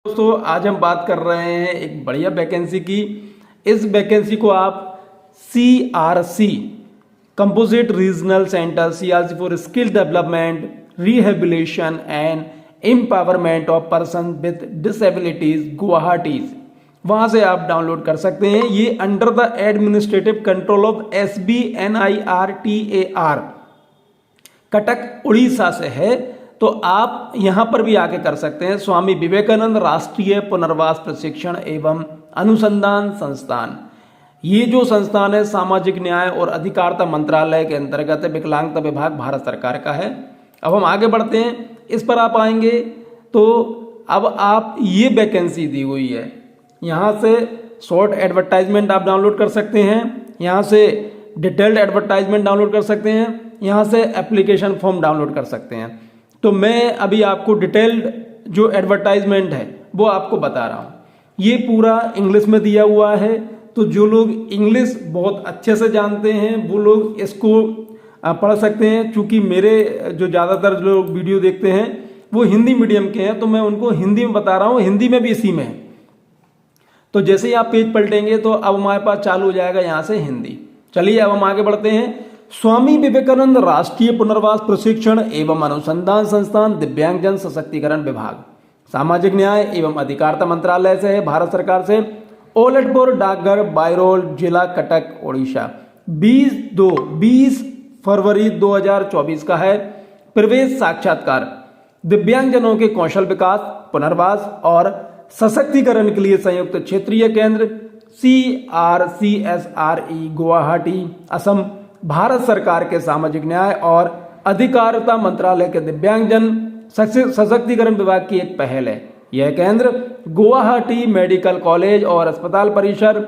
दोस्तों आज हम बात कर रहे हैं एक बढ़िया वैकेंसी की। इस वैकेंसी को आप CRC composite regional centre CRC for skill development rehabilitation and empowerment of person with disabilities Guwahati, वहां से आप डाउनलोड कर सकते हैं। ये under the administrative control of SBNIRTAR Cuttack Orissa से है, तो आप यहां पर भी आके कर सकते हैं। स्वामी विवेकानंद राष्ट्रीय पुनर्वास प्रशिक्षण एवं अनुसंधान संस्थान, ये जो संस्थान है सामाजिक न्याय और अधिकारिता मंत्रालय के अंतर्गत है, विकलांगता विभाग भारत सरकार का है। अब हम आगे बढ़ते हैं, इस पर आप आएंगे तो अब आप ये वैकेंसी दी हुई है, यहाँ से शॉर्ट एडवर्टाइजमेंट आप डाउनलोड कर सकते हैं, यहाँ से डिटेल्ड एडवर्टाइजमेंट डाउनलोड कर सकते हैं, यहाँ से एप्लीकेशन फॉर्म डाउनलोड कर सकते हैं। तो मैं अभी आपको डिटेल्ड जो एडवर्टाइजमेंट है वो आपको बता रहा हूँ। ये पूरा इंग्लिश में दिया हुआ है, तो जो लोग इंग्लिश बहुत अच्छे से जानते हैं वो लोग इसको पढ़ सकते हैं। चूँकि मेरे जो ज़्यादातर लोग वीडियो देखते हैं वो हिंदी मीडियम के हैं, तो मैं उनको हिंदी में बता रहा हूँ, हिंदी में भी इसी में है। तो जैसे ही आप पेज पलटेंगे तो अब हमारे पास चालू हो जाएगा यहाँ से हिंदी। चलिए अब हम आगे बढ़ते हैं। स्वामी विवेकानंद राष्ट्रीय पुनर्वास प्रशिक्षण एवं अनुसंधान संस्थान दिव्यांगजन सशक्तिकरण विभाग सामाजिक न्याय एवं अधिकारिता मंत्रालय से है, भारत सरकार से। ओलटपुर डाकघर बायरोल जिला कटक उड़ीसा 20 फरवरी 2024 का है। प्रवेश साक्षात्कार दिव्यांगजनों के कौशल विकास पुनर्वास और सशक्तिकरण के लिए संयुक्त क्षेत्रीय केंद्र CRCSRE गुवाहाटी असम भारत सरकार के सामाजिक न्याय और अधिकारिता मंत्रालय के दिव्यांगजन सशक्तिकरण विभाग की एक पहल है। यह केंद्र गुवाहाटी मेडिकल कॉलेज और अस्पताल परिसर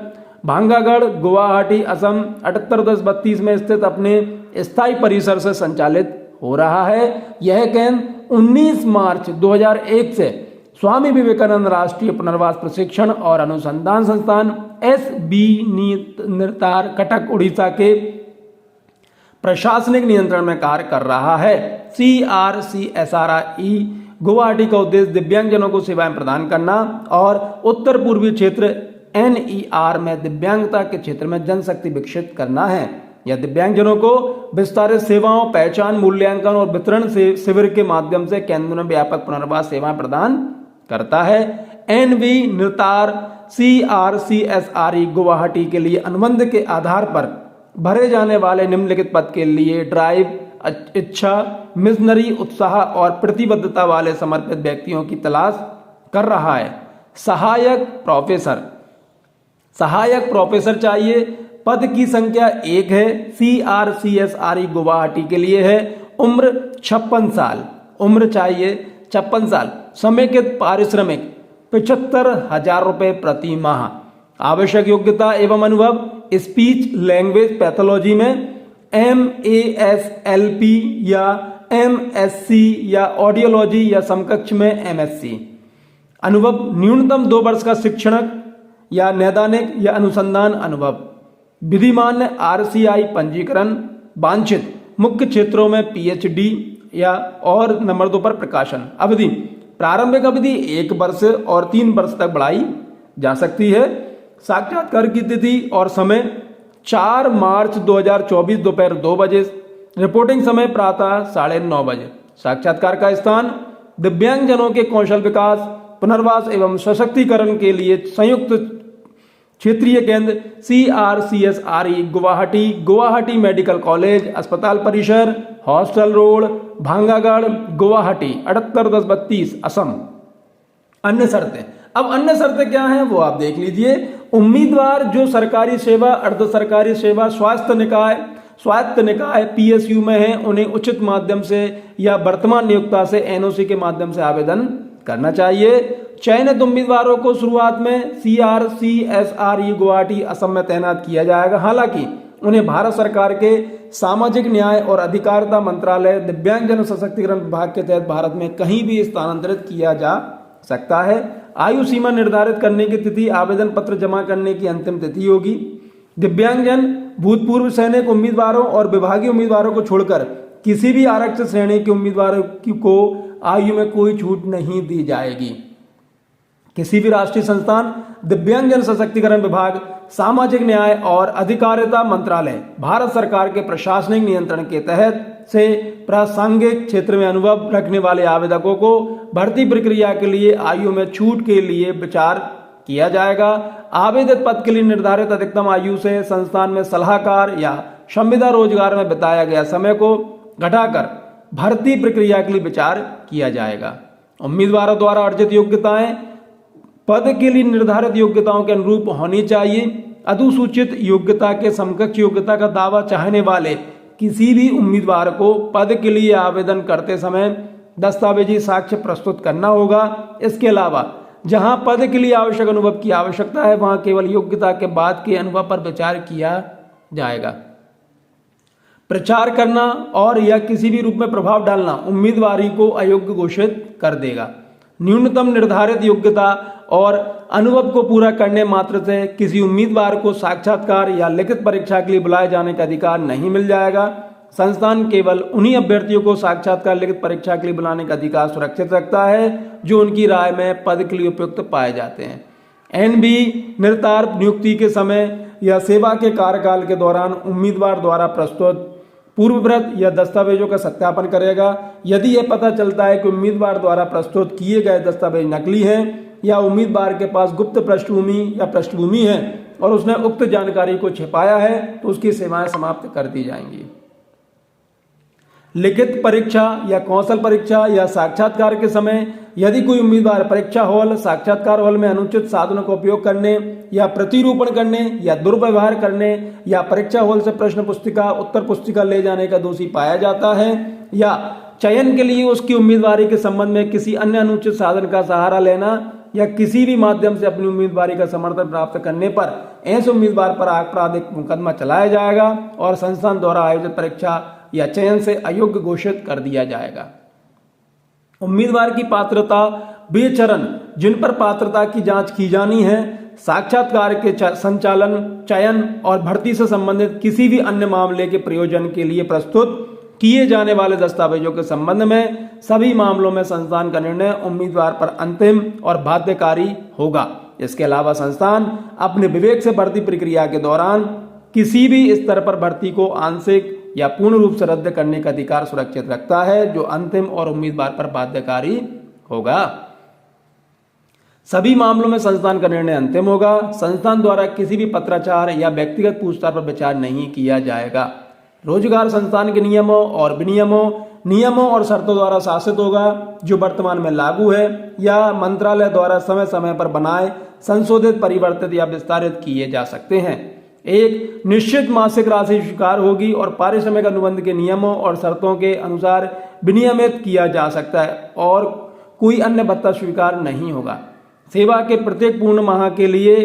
भांगागढ़ गुवाहाटी असम 781032 में स्थित अपने स्थायी परिसर से संचालित हो रहा है। यह केंद्र 19 मार्च 2001 से स्वामी विवेकानंद राष्ट्रीय पुनर्वास प्रशिक्षण और अनुसंधान संस्थान SBNIRTAR कटक उड़ीसा के प्रशासनिक नियंत्रण में कार्य कर रहा है। CRCSRE गुवाहाटी का उद्देश्य दिव्यांगजनों को सेवाएं प्रदान करना और उत्तर पूर्वी क्षेत्र NER में दिव्यांगता के क्षेत्र में जनशक्ति विकसित करना है। यह दिव्यांगजनों को विस्तारित सेवाओं, पहचान, मूल्यांकन और वितरण से शिविर के माध्यम से केंद्र में व्यापक पुनर्वास सेवाएं प्रदान करता है। NBNIRTAR CRCSRE गुवाहाटी के लिए अनुबंध के आधार पर भरे जाने वाले निम्नलिखित पद के लिए ड्राइव, इच्छा, मिशनरी, उत्साह और प्रतिबद्धता वाले समर्पित व्यक्तियों की तलाश कर रहा है। सहायक प्रोफेसर चाहिए। पद की संख्या 1 है। CRCSRE गुवाहाटी के लिए है। उम्र 56 साल, उम्र चाहिए 56 साल। समेकित पारिश्रमिक 75,000 रुपये प्रति माह। आवश्यक योग्यता एवं अनुभव स्पीच लैंग्वेज पैथोलॉजी में MASLP या MSc या ऑडियोलॉजी या समकक्ष में MSc। अनुभव न्यूनतम 2 वर्ष का शिक्षणक या नैदानिक या अनुसंधान अनुभव। विधिमान्य RCI पंजीकरण। वांछित मुख्य क्षेत्रों में PhD या और नंबर 2 पर प्रकाशन। अवधि प्रारंभिक अवधि 1 वर्ष और 3 वर्ष तक बढ़ाई जा सकती है। साक्षात्कार की तिथि और समय 4 मार्च 2024 दोपहर 2 बजे। रिपोर्टिंग समय प्रातः 9:30 बजे। साक्षात्कार का स्थान दिव्यांगजनों के कौशल विकास पुनर्वास एवं सशक्तिकरण के लिए संयुक्त क्षेत्रीय केंद्र CRCSRE Guwahati, Guwahati medical college, अस्पताल परिसर, हॉस्टल रोड, भांगागढ़, गुवाहाटी 781032 असम। अन्य शर्तें, अब अन्य शर्तें क्या हैं वो आप देख लीजिए। उम्मीदवार जो सरकारी सेवा, अर्ध सरकारी सेवा, स्वायत्त निकाय PSU में है, उन्हें उचित माध्यम से या वर्तमान नियोक्ता से NOC के माध्यम से आवेदन करना चाहिए। चयनित उम्मीदवारों को शुरुआत में CRCSRE गुवाहाटी असम में तैनात किया जाएगा। हालांकि उन्हें भारत सरकार के सामाजिक न्याय और अधिकारिता मंत्रालय दिव्यांगजन सशक्तिकरण विभाग के तहत भारत में कहीं भी स्थानांतरित किया जा सकता है। आयु सीमा निर्धारित करने की तिथि आवेदन पत्र जमा करने की अंतिम तिथि होगी। दिव्यांगजन, भूतपूर्व सैनिक उम्मीदवारों और विभागीय उम्मीदवारों को छोड़कर किसी भी आरक्षित श्रेणी के उम्मीदवारों को आयु में कोई छूट नहीं दी जाएगी। किसी भी राष्ट्रीय संस्थान, दिव्यांगजन सशक्तिकरण विभाग, सामाजिक न्याय और अधिकारिता मंत्रालय भारत सरकार के प्रशासनिक नियंत्रण के तहत से प्रासंगिक क्षेत्र में अनुभव रखने वाले आवेदकों को भर्ती प्रक्रिया के लिए आयु में छूट के लिए विचार किया जाएगा। आवेदित पद के लिए निर्धारित अधिकतम आयु से संस्थान में सलाहकार या संविदा रोजगार में बिताया गया समय को घटाकर भर्ती प्रक्रिया के लिए विचार किया जाएगा। उम्मीदवारों द्वारा अर्जित योग्यताएं पद के लिए निर्धारित योग्यताओं के अनुरूप होनी चाहिए। अनुसूचित योग्यता के समकक्ष योग्यता का दावा चाहने वाले किसी भी उम्मीदवार को पद के लिए आवेदन करते समय दस्तावेजी साक्ष्य प्रस्तुत करना होगा। इसके अलावा जहां पद के लिए आवश्यक अनुभव की आवश्यकता है वहां केवल योग्यता के बाद के अनुभव पर विचार किया जाएगा। प्रचार करना और या किसी भी रूप में प्रभाव डालना उम्मीदवारी को अयोग्य घोषित कर देगा। न्यूनतम निर्धारित योग्यता और अनुभव को पूरा करने मात्र से किसी उम्मीदवार को साक्षात्कार या लिखित परीक्षा के लिए बुलाए जाने का अधिकार नहीं मिल जाएगा। संस्थान केवल उन्हीं अभ्यर्थियों को साक्षात्कार लिखित परीक्षा के लिए बुलाने का अधिकार सुरक्षित रखता है जो उनकी राय में पद के लिए उपयुक्त पाए जाते हैं। एनबी निर्धारित नियुक्ति के समय या सेवा के कार्यकाल के दौरान उम्मीदवार द्वारा प्रस्तुत पूर्वव्रत या दस्तावेजों का सत्यापन करेगा। यदि यह पता चलता है कि उम्मीदवार द्वारा प्रस्तुत किए गए दस्तावेज नकली हैं या उम्मीदवार के पास गुप्त पृष्ठभूमि है और उसने उक्त जानकारी को छिपाया है तो उसकी सेवाएं समाप्त कर दी जाएंगी। लिखित परीक्षा या कौशल परीक्षा या साक्षात्कार के समय यदि कोई उम्मीदवार परीक्षा हॉल, साक्षात्कार हॉल में अनुचित साधनों का उपयोग करने या प्रतिरूपण करने या दुर्व्यवहार करने या परीक्षा हॉल से प्रश्न पुस्तिका, उत्तर पुस्तिका ले जाने का दोषी पाया जाता है या चयन के लिए उसकी उम्मीदवारी के संबंध में किसी अन्य अनुचित साधन का सहारा लेना या किसी भी माध्यम से अपनी उम्मीदवारी का समर्थन प्राप्त करने पर ऐसे उम्मीदवार पर आपराधिक मुकदमा चलाया जाएगा और संस्थान द्वारा आयोजित परीक्षा या चयन से अयोग्य घोषित कर दिया जाएगा। उम्मीदवार की पात्रता वे चरण जिन पर पात्रता की जांच की जानी है, साक्षात्कार के संचालन, चयन और भर्ती से संबंधित किसी भी अन्य मामले के प्रयोजन के लिए प्रस्तुत किए जाने वाले दस्तावेजों के संबंध में सभी मामलों में संस्थान का निर्णय उम्मीदवार पर अंतिम और बाध्यकारी होगा। इसके अलावा संस्थान अपने विवेक से भर्ती प्रक्रिया के दौरान किसी भी स्तर पर भर्ती को आंशिक या पूर्ण रूप से रद्द करने का अधिकार सुरक्षित रखता है जो अंतिम और उम्मीदवार पर बाध्यकारी होगा। सभी मामलों में संस्थान का निर्णय अंतिम होगा। संस्थान द्वारा किसी भी पत्राचार या व्यक्तिगत पूछताछ पर विचार नहीं किया जाएगा। रोजगार संस्थान के नियमों और शर्तों द्वारा शासित होगा जो वर्तमान में लागू है या मंत्रालय द्वारा समय समय पर बनाए, संशोधित, परिवर्तित या विस्तारित किए जा सकते हैं। एक निश्चित मासिक राशि स्वीकार होगी और पारिश्रमिक अनुबंध के नियमों और शर्तों के अनुसार विनियमित किया जा सकता है और कोई अन्य भत्ता स्वीकार नहीं होगा। सेवा के प्रत्येक पूर्ण माह के लिए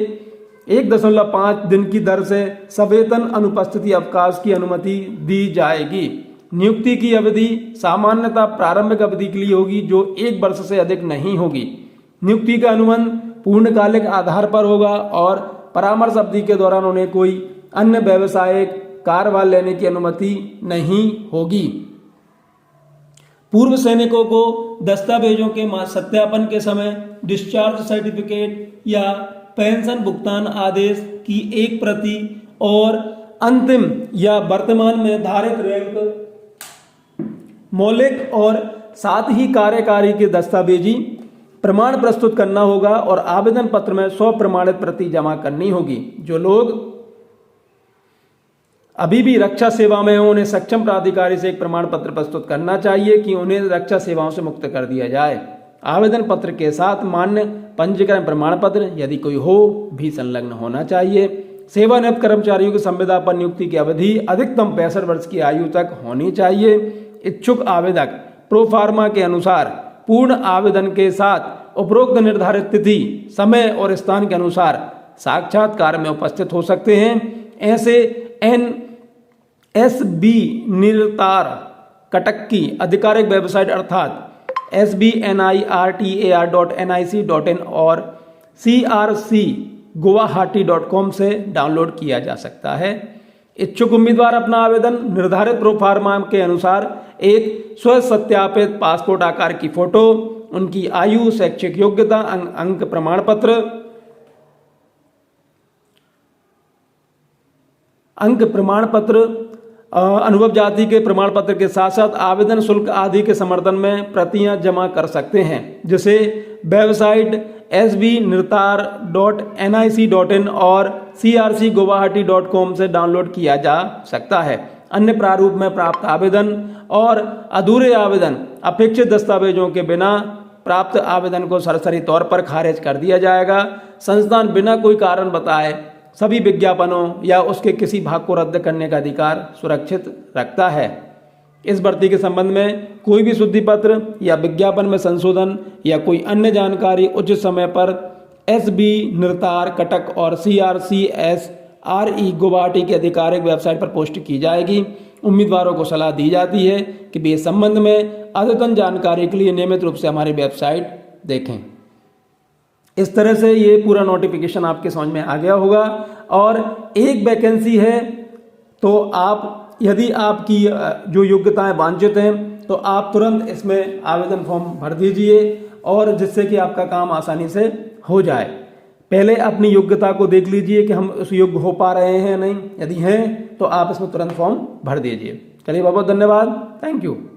1.5 दिन की दर से सवेतन अनुपस्थिति अवकाश की अनुमति दी जाएगी। नियुक्ति की अवधि सामान्यतः प्रारंभिक अवधि के लिए होगी जो 1 वर्ष से अधिक नहीं होगी। नियुक्ति का अनुबंध पूर्णकालिक आधार पर होगा और परामर्श अवधि के दौरान उन्हें कोई अन्य व्यावसायिक कार्यभार लेने की अनुमति नहीं होगी। पूर्व सैनिकों को दस्तावेजों के सत्यापन के समय डिस्चार्ज सर्टिफिकेट या पेंशन भुगतान आदेश की एक प्रति और अंतिम या वर्तमान में निर्धारित रैंक, मौलिक और साथ ही कार्यकारी के दस्तावेजी प्रमाण प्रस्तुत करना होगा और आवेदन पत्र में 100 प्रमाणित प्रति जमा करनी होगी। जो लोग अभी भी रक्षा सेवा में हों उन्हें सक्षम प्राधिकारी से एक प्रमाण पत्र प्रस्तुत करना चाहिए कि उन्हें रक्षा सेवाओं से मुक्त कर दिया जाए। आवेदन पत्र के साथ मान्य पंजीकरण प्रमाण पत्र यदि कोई हो भी संलग्न होना चाहिए। सेवानिवृत्त कर्मचारियों की संविदा पर नियुक्ति की अवधि अधिकतम 65 वर्ष की आयु तक होनी चाहिए। इच्छुक आवेदक प्रोफार्मा के अनुसार पूर्ण आवेदन के साथ उपरोक्त निर्धारित तिथि, समय और स्थान के अनुसार साक्षात्कार में उपस्थित हो सकते हैं। ऐसे NSB निरतार कटक की आधिकारिक वेबसाइट अर्थात sbnirtar.nic.in और crcguwahati.com से डाउनलोड किया जा सकता है। इच्छुक उम्मीदवार अपना आवेदन निर्धारित प्रोफार्मा के अनुसार एक स्व सत्यापित पासपोर्ट आकार की फोटो उनकी आयु, शैक्षिक योग्यता, अंक प्रमाण पत्र, अनुभव जाति के प्रमाण पत्र के साथ साथ आवेदन शुल्क आदि के समर्थन में प्रतियां जमा कर सकते हैं, जिसे वेबसाइट sbnirtar.nic.in और crcguwahati.com से डाउनलोड किया जा सकता है। अन्य प्रारूप में प्राप्त आवेदन और अधूरे आवेदन अपेक्षित दस्तावेजों के बिना प्राप्त आवेदन को सरसरी तौर पर खारिज कर दिया जाएगा। संस्थान बिना कोई कारण बताए सभी विज्ञापनों या उसके किसी भाग को रद्द करने का अधिकार सुरक्षित रखता है। इस भर्ती के संबंध में कोई भी शुद्धि पत्र या विज्ञापन में संशोधन या कोई अन्य जानकारी उचित समय पर SB निरतार कटक और CRCSRE गुवाहाटी की आधिकारिक वेबसाइट पर पोस्ट की जाएगी। उम्मीदवारों को सलाह दी जाती है कि वे इस संबंध में अद्यतन जानकारी के लिए नियमित रूप से हमारी वेबसाइट देखें। इस तरह से ये पूरा नोटिफिकेशन आपके समझ में आ गया होगा। और एक वैकेंसी है, तो आप यदि आपकी जो योग्यताएं वांछित हैं तो आप तुरंत इसमें आवेदन फॉर्म भर दीजिए, और जिससे कि आपका काम आसानी से हो जाए। पहले अपनी योग्यता को देख लीजिए कि हम उस योग्य हो पा रहे हैं या नहीं। यदि हैं तो आप इसमें तुरंत फॉर्म भर दीजिए। चलिए, बहुत बहुत धन्यवाद। Thank you.